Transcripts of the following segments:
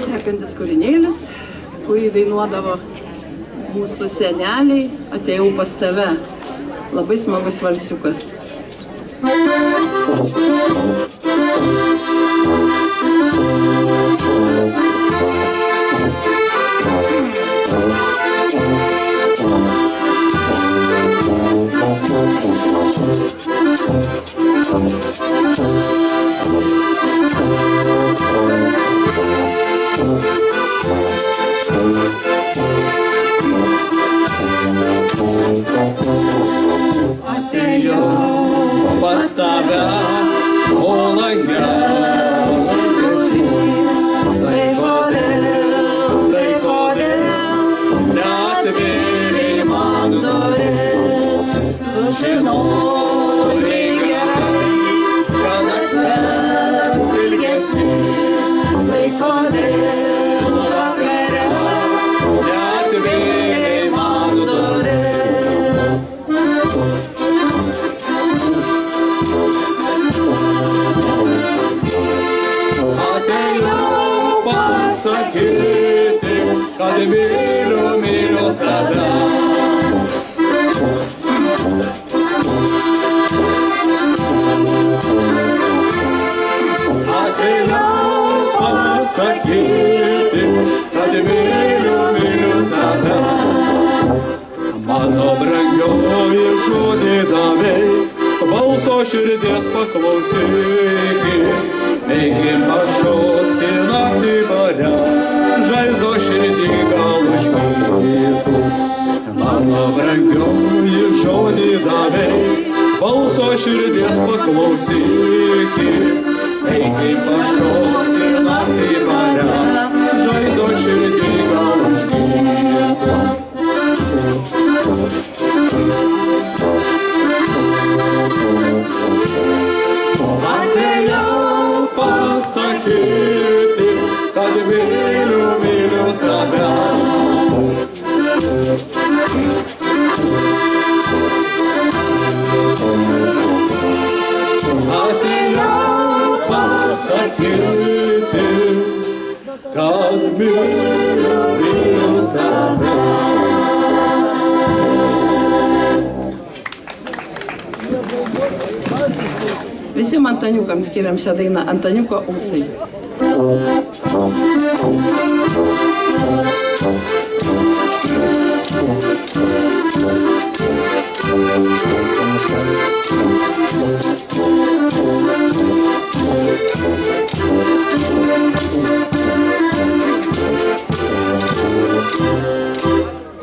Sekantis kūrinėlis, kurį dainuodavo mūsų seneliai, Atėjau pas tave. Labai smagus valsiukas. Atėjau pas tave, o langiausia viltis. Tai kodėl neatvėrei man duris. Tu žinojai gerai, kad atves ilgesys. Tai kodėl vakare neatvėrei man duris. Atėjau pasakyti, kad myliu tave. Atėjau pasakyti, kad myliu tave. Mano brangioji žodį davei, balso širdies paklausyk. Eigi pašokti naktį bare, žaizdo širdį gal užpildytų. Mano brangioji žodį davei, balso širdies paklausyk. Eigi pašokti naktį bare, žaizdo širdį gal užpildytų. Atėjau pasakyti, kad myliu tave. Atėjau pasakyti, kad myliu tave. Visiems Antaniukams skiriam šią dainą Antaniuko ūsai.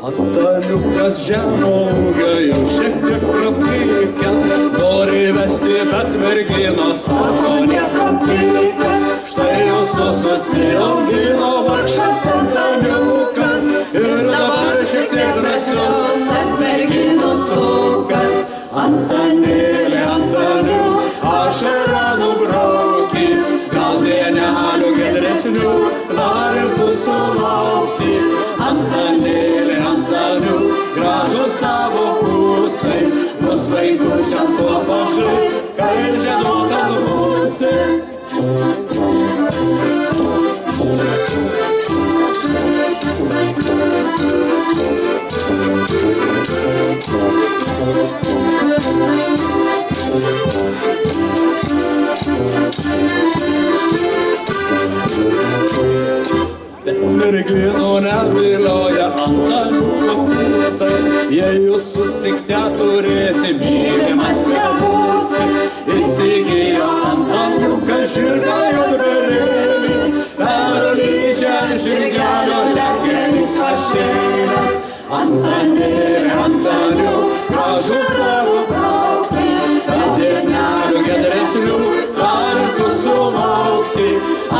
Antaniukas žemauga jau šiek tiek prapykę, nori vesti, bet mergina sako neprapykas. Štai jūsų susiaugino vargšas Antaniukas ir dabar šiek tiek drąsiau tarp merginų sukas. Antanėlė, Antaniuk, ašarą nubrauki, gal dienelių giedresnių dar ir tu sulauksi. Antanėlė, Antaniuk, gražus tavo ūsai, bus vaikučiams lopažai, kai žieduotas būsi. neturėsi, mylimas nebūsi. Įsigijo Antaniukas žirgą juodberėlį, Karolyčia žirgelio lekia šeiras. Antanėlė, Antaniuk, gražus tavo plaukai, dienelių giedresnių kartu sulauksi.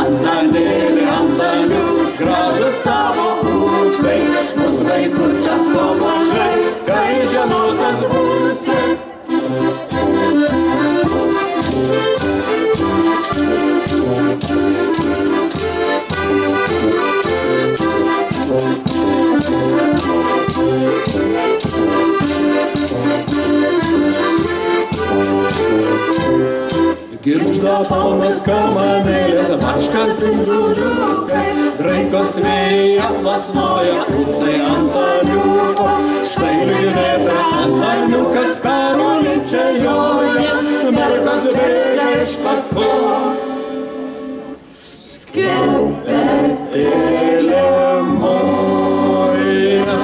Antanėlė, Antaniuk, gražus tavo ūsai, mus vaikučiams ko mažai, kai žinotas būsi. Girgžda paunas kamanėlės, barškant cinduliukai, raikos vėjai aplasnoja ūsai Antaniuko. Štai liūdėta Antaniukas Karolyčia joja, mergos bėga iš paskos. Skerpetėlė moja,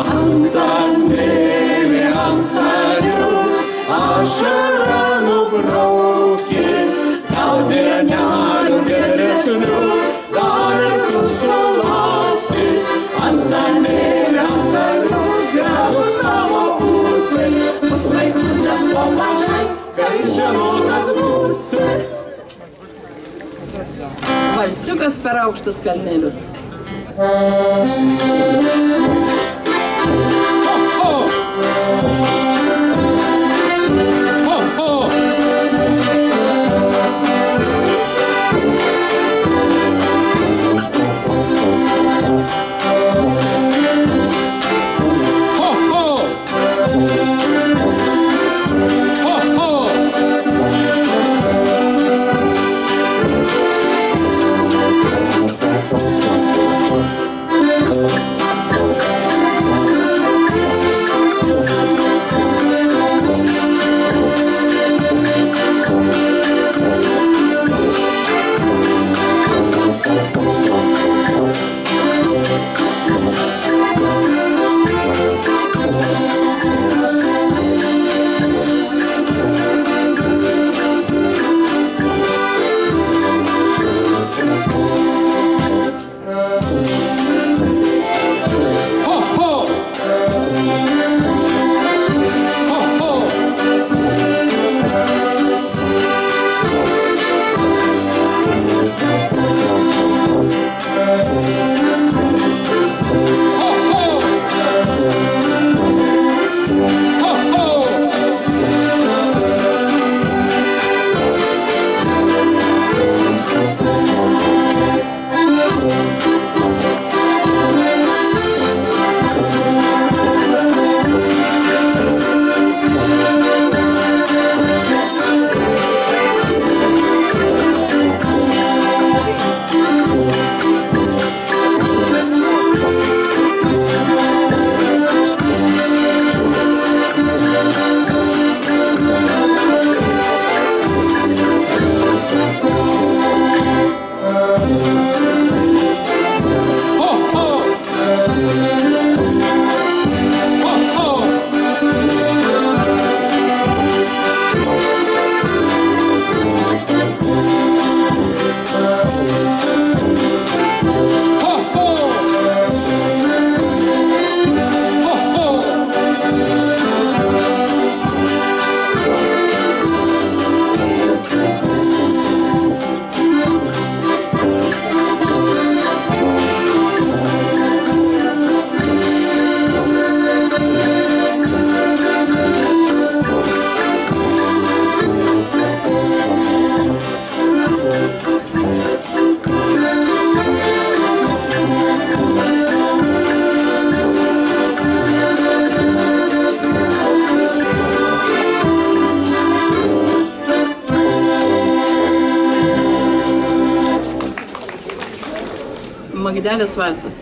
Antanėlė, Antaniuk, ašarą nubrauki, gal dienelių geresnių dar ir tu sulauksi. Antanėlė, Antaniuk, gražus tavo ūsai, mus vaikučiams ko mažai, kai žinotas būsi. Valsiukas per aukštus kalnelius. Magdelės valsas.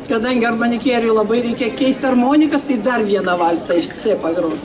Kadangi armonikieriui labai reikia keisti harmonikas, tai dar vieną valsą iš C pagros.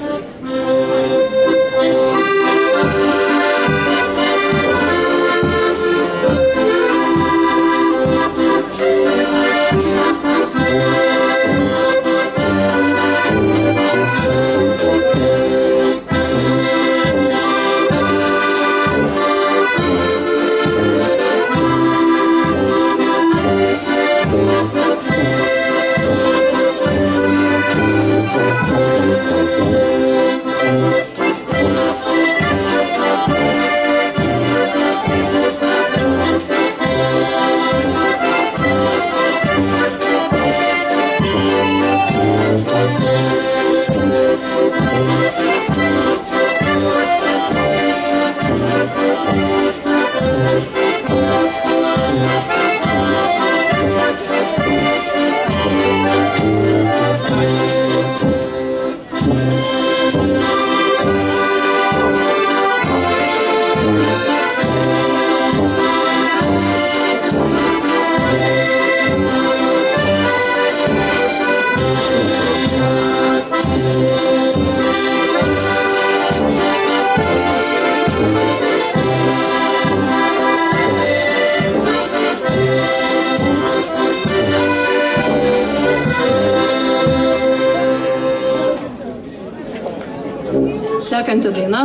Sekanti daina,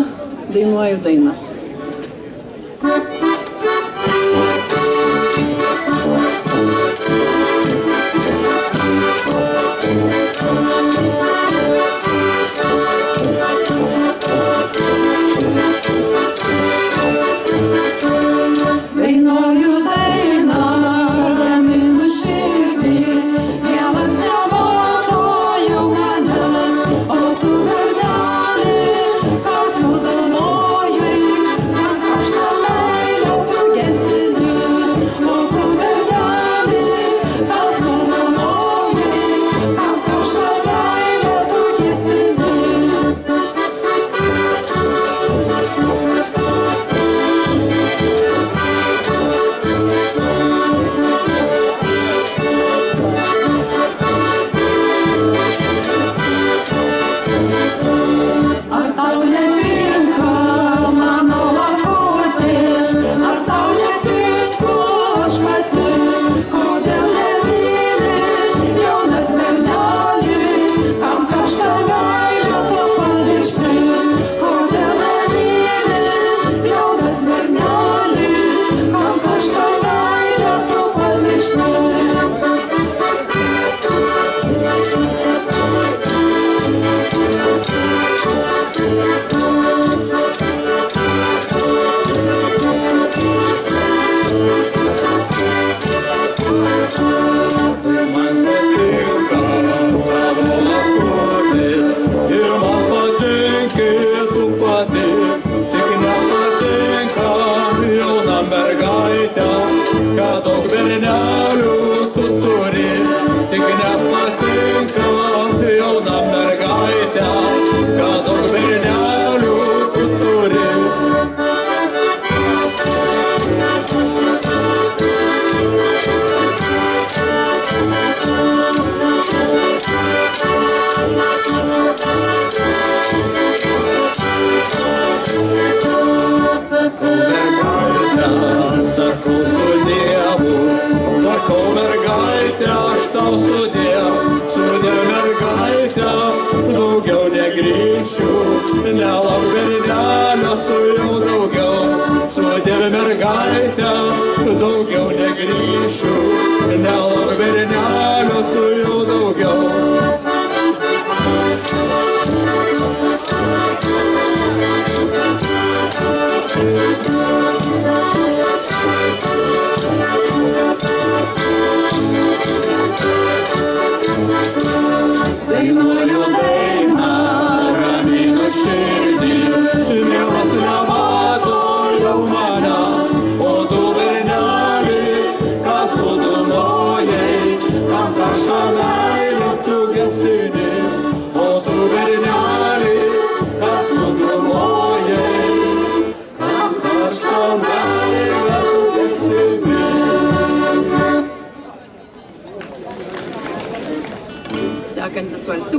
dainuoju dainą. Dainuoju dainą, raminu širdį, mielas nevartojau manęs, o tu gardelį, ką sudalojai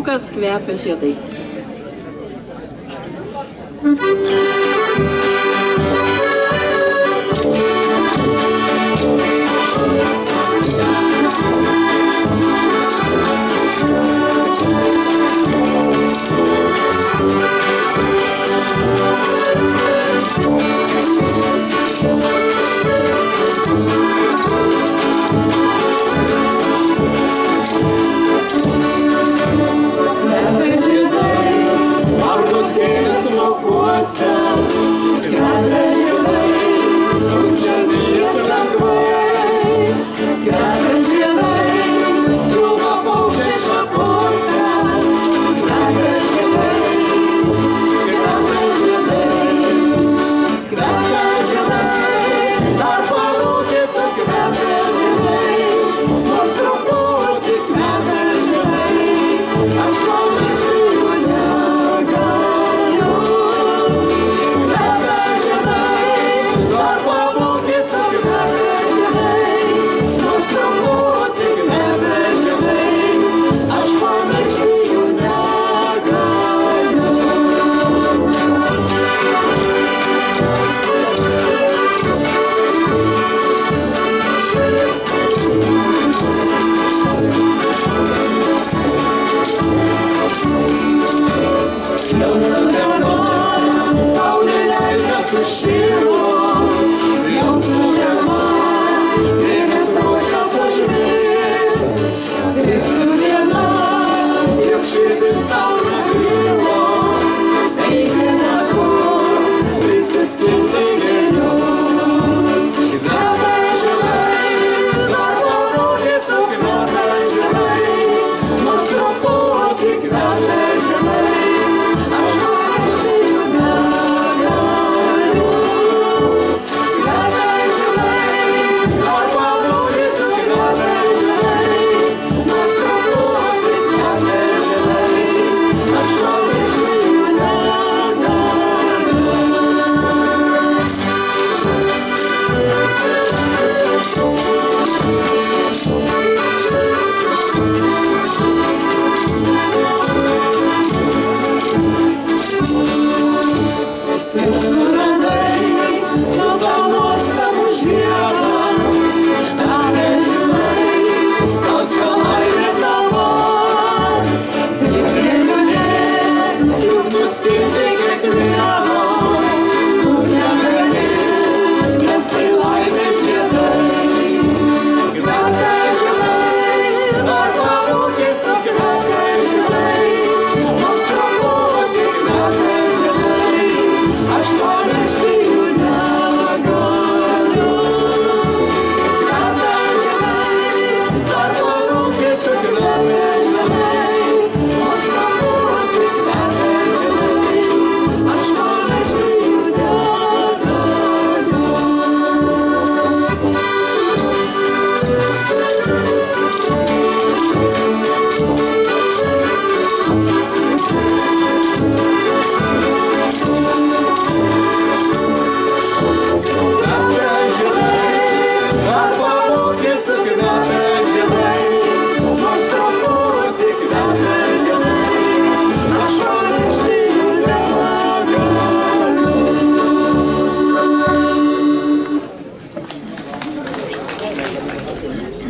Ėriukas kvepia žiedai.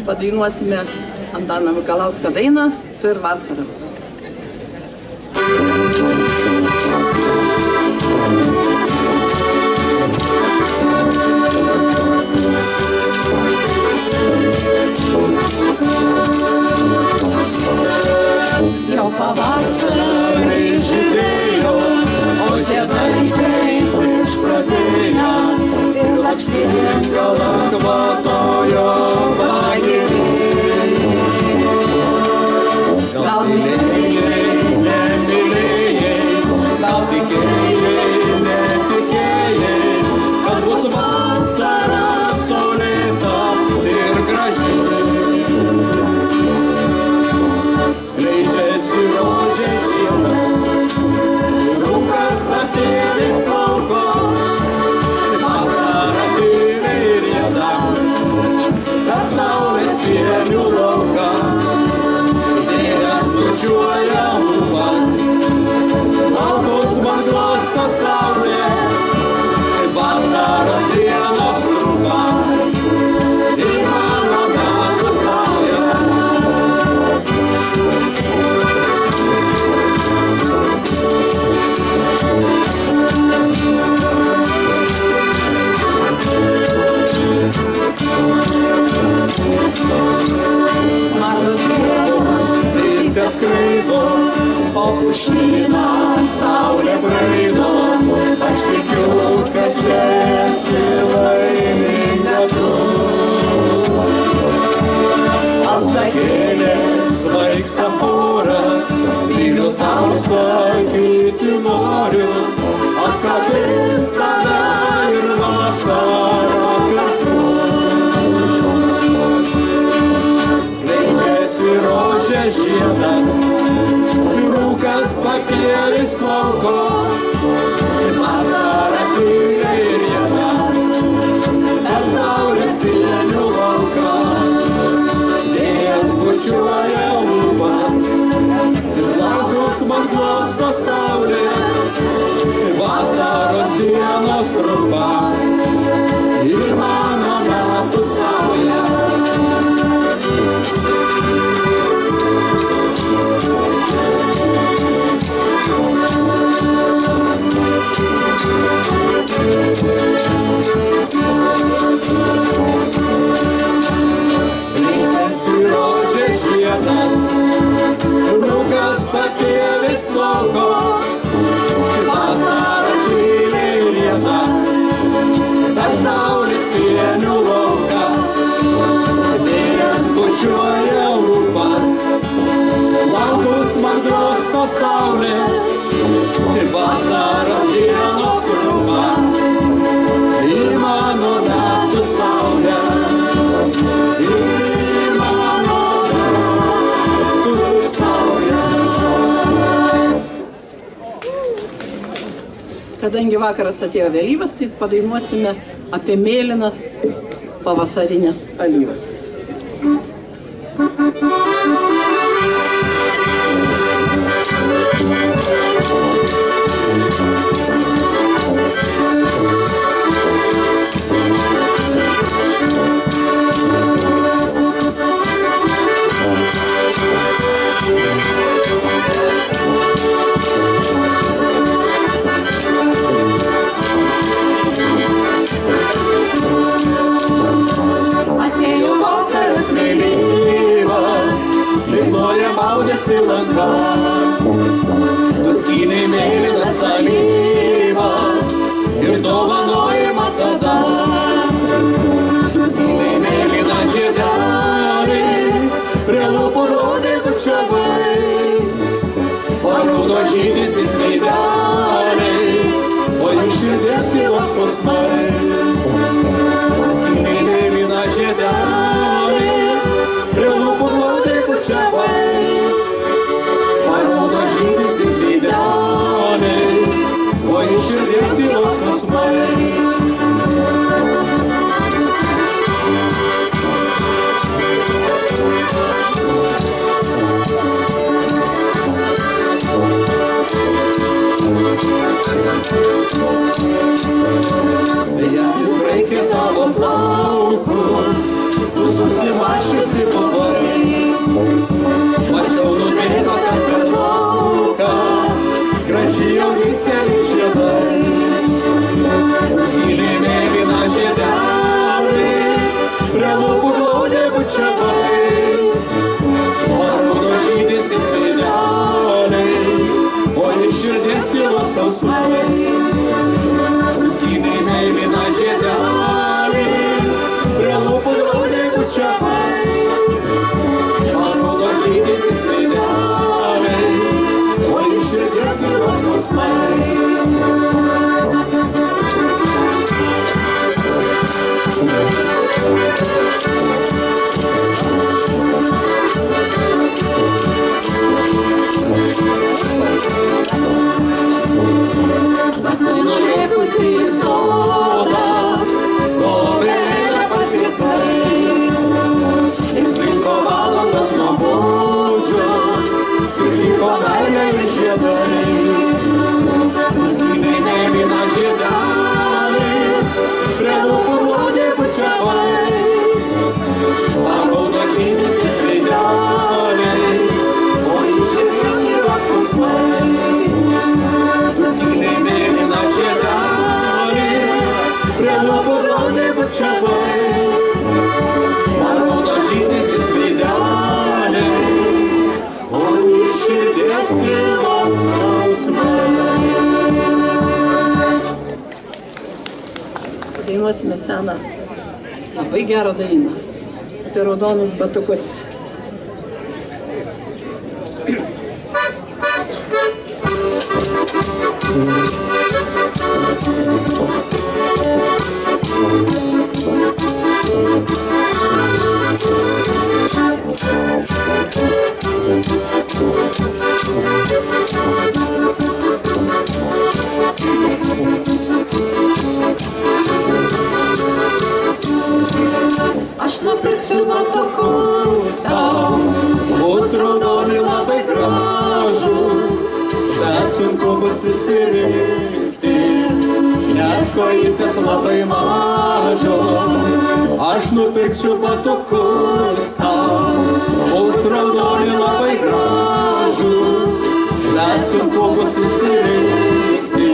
Padainuosime Antano Mikalausko dainą Tu ir vasara. Jau pavasarį žydėjo, o žiedai kaip išpradėjo ir lakštynėm galą kvatojo vaginiai. Gal mylėjai, nemylėjai, gal tikėjai, netikėjai, kad bus vasara saulėta ir graži. Skleidžiasi rožės žiedas, rūkas platėlis plauko, vasara tyra ir rieda, per saulės pienių lauką, vėjas sušiuoja apkabint tave ir vasarą kartu. Skleidžiasi rožės žiedas, rūkas pakėlis plauko, vasara tyliai rieda, per saulės pienių lauką. Vėjas bučiuoja lūpas, plaukus man glosto saulė, vasaros dienos trumpa ir mano metų saulė. Skleidžiasi rožės žiedas, rūkas pakėlis plauko, vasara tyliai rieda, per saulės pienių lauką. Vėjas bučiuoja lūpas, plaukus man glosto saulė, ir vasaros dienos trumpa į mano metų saulę. Į mano metų saulę. Kadangi vakaras atėjo vėlyvas, tai padainuosime apie mėlynas pavasarinės alyvas. Atėjo vakaras vėlyvas, žegnoje maudėsi lanka, nuskynei mėlynas alyvas ir dovanojama tada. Nuskynei mėlyną žiedelį, prie lūpų rodė bučiavai, paraudo žydintys veideliai, o jų širdies tylos skausmai. Nuskynei mėlyną žiedelį, prie lūpų rodė bučiavai, paraudo žydintys veideliai, o jų širdies tylos skausmai. Vėjelis braikė tavo plaukus, tu susimašiusi pavarai. Mačiau nubėgo ten per lauką, graži jaunystė žiedai. Skynei mėlyną žiedelį, prie lūpų glaudė bučiavai, paraudo žydintys veideliai, o iš širdies tylos skausmai. Skynei mėlyną žiedelį, prie lūpų glaudė bučiavai, paraudo žydintys veideliai, o iš širdies tylos skausmai. Paskui nulėkusi į sodą, obrelę pakvitai, ir slinko valandos nuo pūdžios, ir liko meilė ir žiedai. Nuskynei mėlyną žiedelį, prie lūpų glaudė bučiavai, paraudo žydintys veideliai, o iš širdies tylos skausmai. Nuskynei mėlyną žiedelį, prie lūpų glaudė bučiavai, paraudo žydintys veideliai, o iš širdies tylos skausmai. Dainuosime seną, labai gerą dainą apie raudonus batukus. Thank you. kojytės labai mažos. Aš nupirksiu batukus tau, bus raudoni labai gražus, bet sunku bus susirinkti,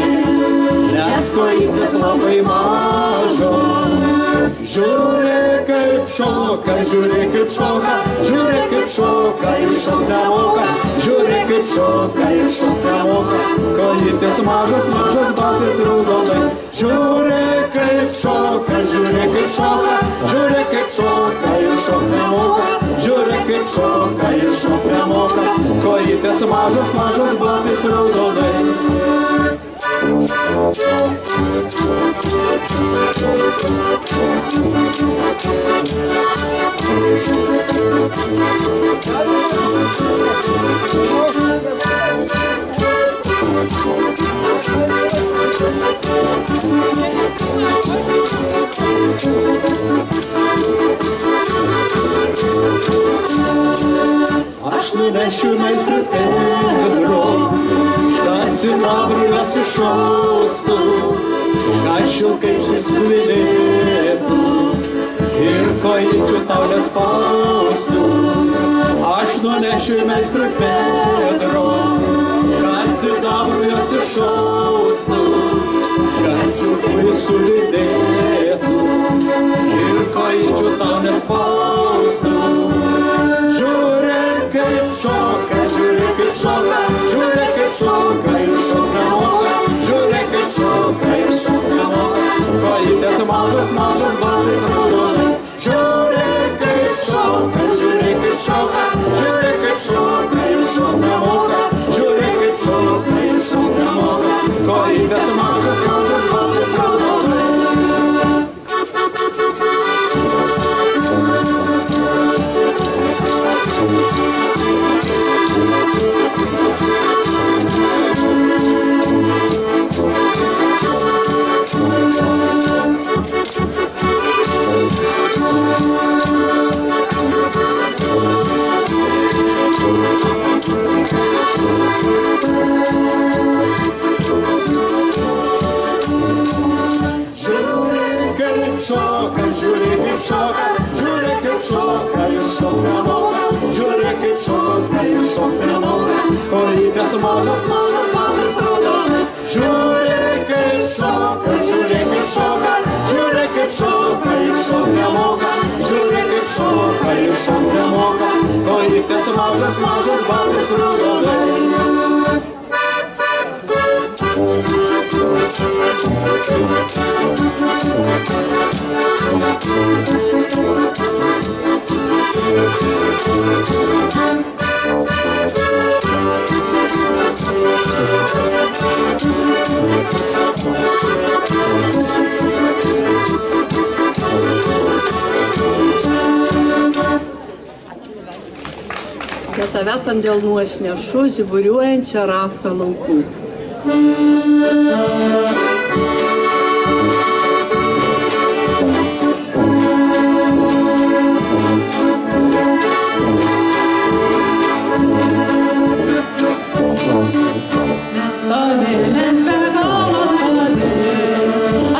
nes kojytės labai mažos. Žiūrėk kaip šoka, žiūrėk kaip šoka, žiūrėk kaip šoka ir šoka moka, žiūrėk kaip šoka ir šoka moka, kojytės mažos, mažos batais raudonai. Žiūrėk kaip šoka, žiūrėk kaip šoka, žiūrėk kaip šoka ir šoka moka, žiūrėk kaip šoka ir šoka moka, kojytės mažos, mažos batais raudonai. Aš nunešiu meistrui Pedro, kad sidabrui nesušaustų, kad šilkai susvilėtų ir kojyčių tau nespaustų. Aš nunešiu meistrui Pedro, kad sidabrui nesušaustų, kad šilkai susvilėtų ir kojyčių tau nespaustų. Žiūrėk kaip šoka, žiūrėk kaip šoka, žiūrėk kaip šoka ir šoka moka, žiūrėk kaip šoka ir šoka moka, kojytės mažos, mažos batais raudonais. Žiūrėk kaip šoka, žiūrėk kaip šoka, žiūrėk kaip šoka ir šoka moka, žiūrėk kaip šoka ir šoka moka, kojytės mažos, mažos batais raudonais. Žiūrėk kaip šoka, žiūrėk kaip šoka, žiūrėk kaip šoka ir šoka moka, žiūrėk kaip šoka ir šoka moka, kojytės mažos, mažos batais raudonais. Žiūrėk kaip šoka, žiūrėk kaip šoka, žiūrėk kaip šoka ir šoka moka, žiūrėk kaip šoka ir šoka moka, kojytės mažos, mažos batais raudonais. Prie tavęs ant delnų aš nešu žiburiuojančią rasą laukų. Mes be galo toli,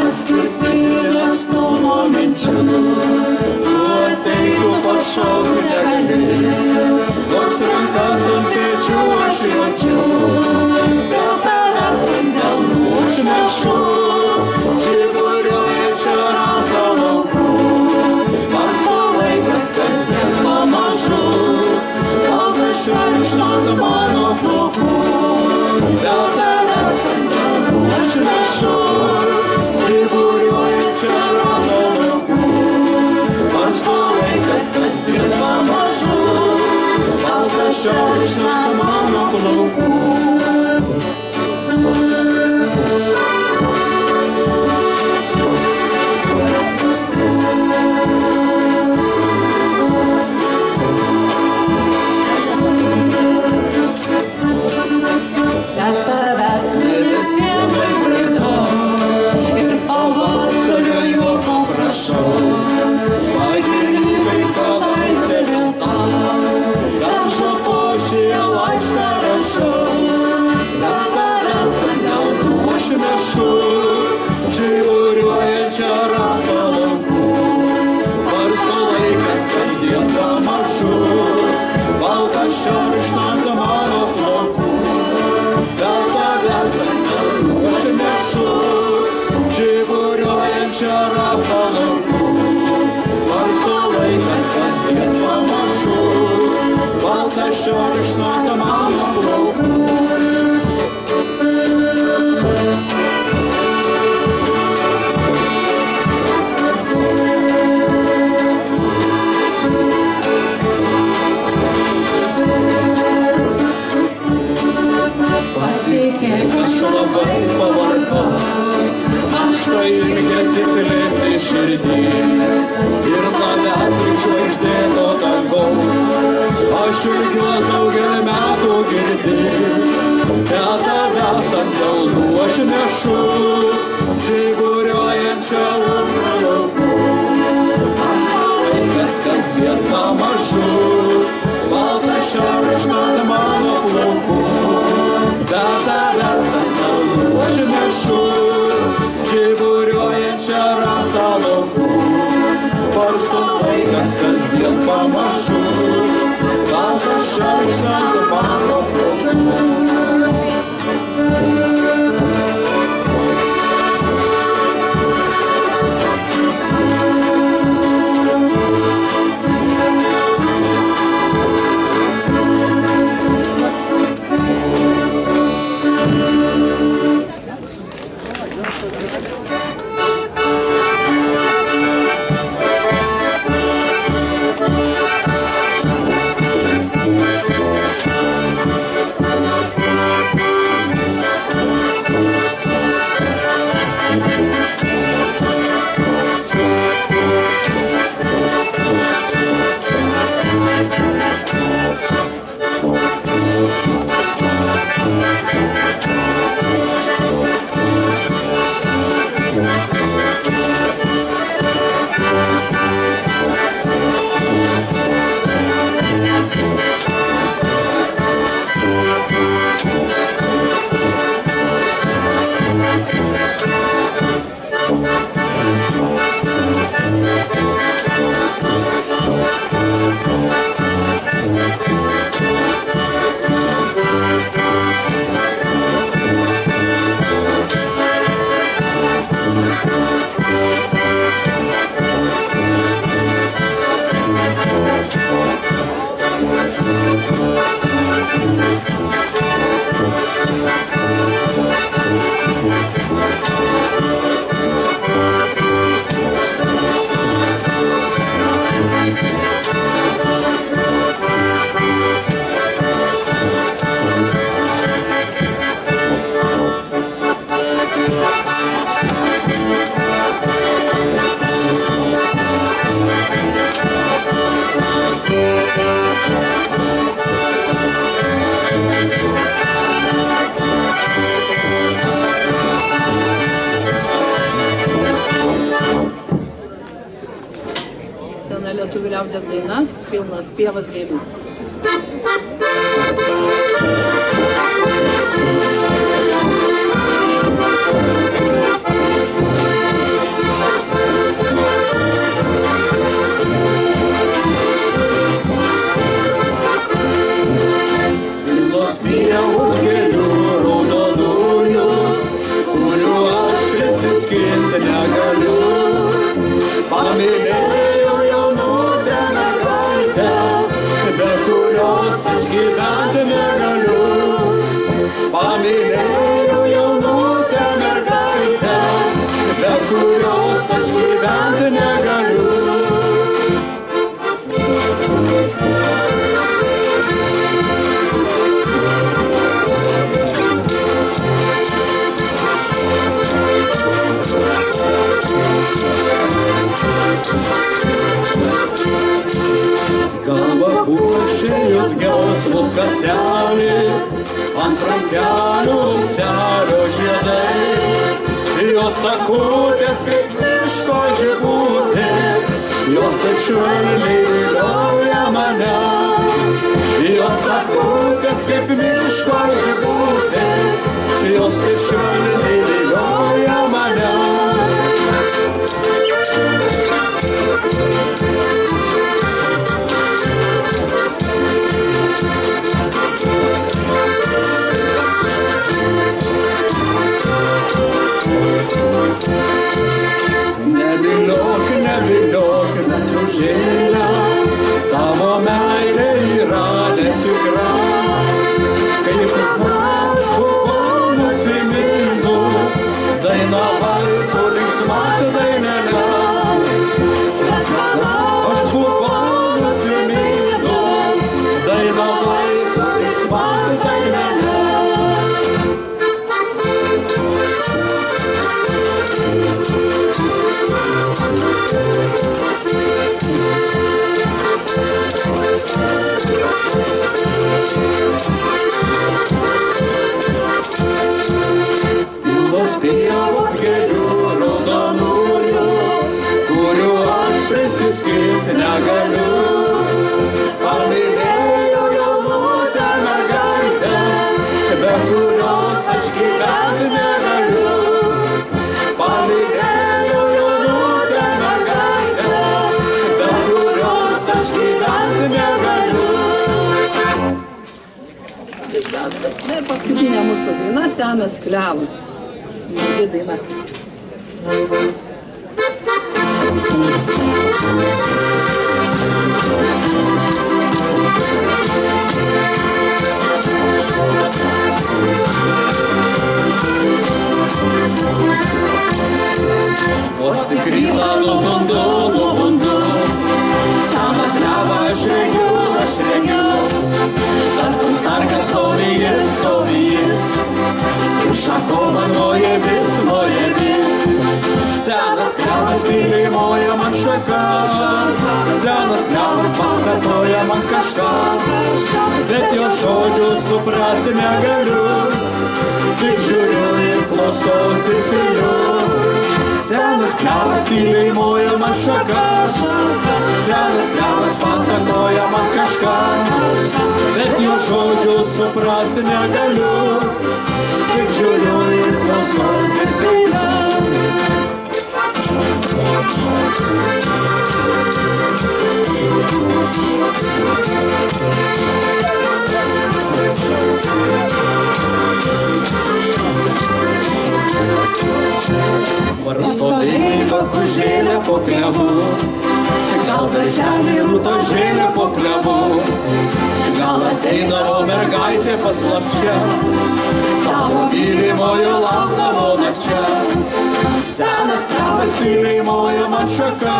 atskirti atstumo minčių, tu ateik, pašauk negali, toks rankas ant pečių aš jaučiu, dėl tavęs ant delnų aš nešu, žiburiuojančią rasą laukų, pasto laikas kasdien pamažu, valdas šerkšnos mano plaukų. Dėl tavęs ant delnų aš nešu, žiburiuojančią rasą laukų, pasto laikas kasdien pamažu, valdas šerkšnos mano plaukų. Show. balta šerkšna mano plaukų. Aš labai pavargau, aš pailgęs įslėpti širdį ir tavęs lyg žvaigždėto dangaus. Aš ilgiuos daugelį metų girdėjau, bet tavęs ant delnų aš nešu žiburiuojančią ugnį laukų. Aš pailgęs kasdien pamažu, balta šerkšna mano plaukų. Bet tavęs ant delnų aš nešu žiburiuojančią rasą laukų. Barsto laikas kasdien pamažu, balta šerkšna mano plaukų. Lietuvių liaudies daina pilnas pievas gėlių. Pilnos pievos gėlių raudonųjų, kurių aš prisiskinti negaliu. Pamylėjau jaunutę mergaitę, be kurios aš gyventi negaliu. Pamylėjau jaunutę mergaitę, be kurios aš gyventi negaliu. Galva puošėjus gelsvus kaselės, ant rankelių upselio žiedai. Jos akutės kaip miško žibutės, jos taip švelniai vilioja mane. Jos akutės kaip miško žibutės, jos taip švelniai vilioja mane. Neviliok, metužėlę, tavo meilė yra ne tik dainavai tu linksmasi dainelė. Aš buvau nusimynus, dainavai tu linksmasi dainelė. Pilos pievos gėlių raudonųjų, kurių aš prisiskirti negaliu. Pamylėjau jaunutę mergaitę, be kurios aš gyventi negaliu. Pamylėjau jaunutę mergaitę, be kurios aš gyventi negaliu. Na ir paskutinė mūsų daina Senas klevas. Smagi daina. Vos tik rytą nubundu, seną klevą aš rengiu. Tartum sargas stovi jis, ir šakom man moja vis. Senas klevas tyliai moja man šaka, senas klevas pasakoja man kažką, bet jo žodžių suprasti negaliu, tik žiūriu ir klausos ir piliu. Senas klevas tyliai moja man šaka, senas klevas pasakoja man kažką, bet jo žodžių suprasti negaliu, tik žiūriu ir klausos ir piliu. Varstovėjai bakužėlė po klevu, gal darželį rūtožėlė po klevu, gal ateidavo mergaitė paslapčia, savo mylimojo laukdavo nakčia. Senas klevas tyliai moja man šaka,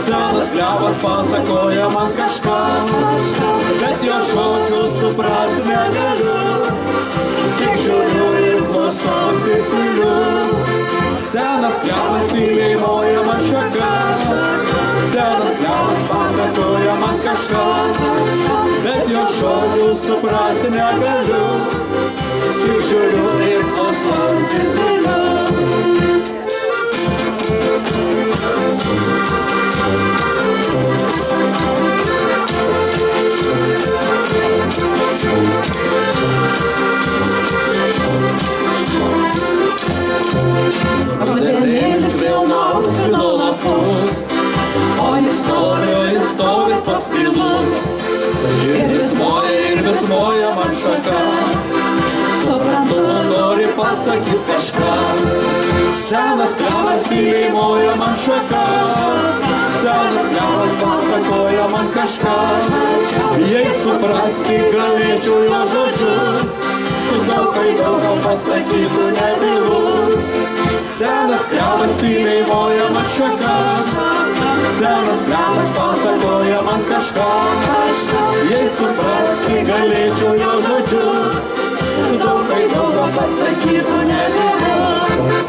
senas klevas pasakoja man kažką, bet jo žodžių suprasti negaliu, tik žiūriu ir klausos ir piliu. Senas klevas tyliai moja man šaka, senas klevas pasakoja man kažką, bet jo žodžių suprasti negaliu, tik žiūriu ir klausos ir piliu. Rudenėlis vėl nuausino lapus, o jis stovi toks tylus, ir vis moja man šaka, suprantu, nori pasakyti kažką. Senas klevas tyliai moja man šaka, senas klevas pasakoja man kažką, jei suprasti galėčiau jo žodžius, daug pasakytų nebylus. Senas klevas tyliai moja man šaka, senas klevas pasakoja man kažką, jei suprasti galėčiau jo žodžius, daug pasakytų nebylus.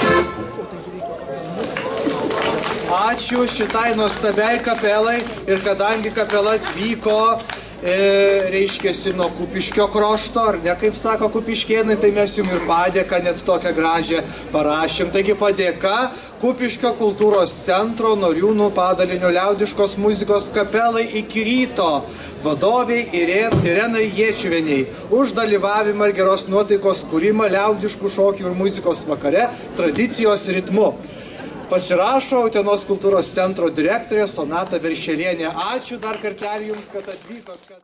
Ačiū šitai nuostabiai kapelai ir kadangi kapela atvyko, reiškiasi nuo Kupiškio krašto, ar ne, kaip sako kupiškėnai, tai mes jums ir padėką net tokią gražią parašėm. Taigi padėka Kupiškio kultūros centro Noriūnų padalinio liaudiškos muzikos kapelai Iki ryto vadoviai Irenai Jiečiuvieniai už dalyvavimą ir geros nuotaikos kūrimą liaudiškų šokių ir muzikos vakare tradicijos ritmu. Pasirašo Utenos kultūros centro direktorė Sonata Veršelienė. Ačiū dar kartelį jums, kad atvykot.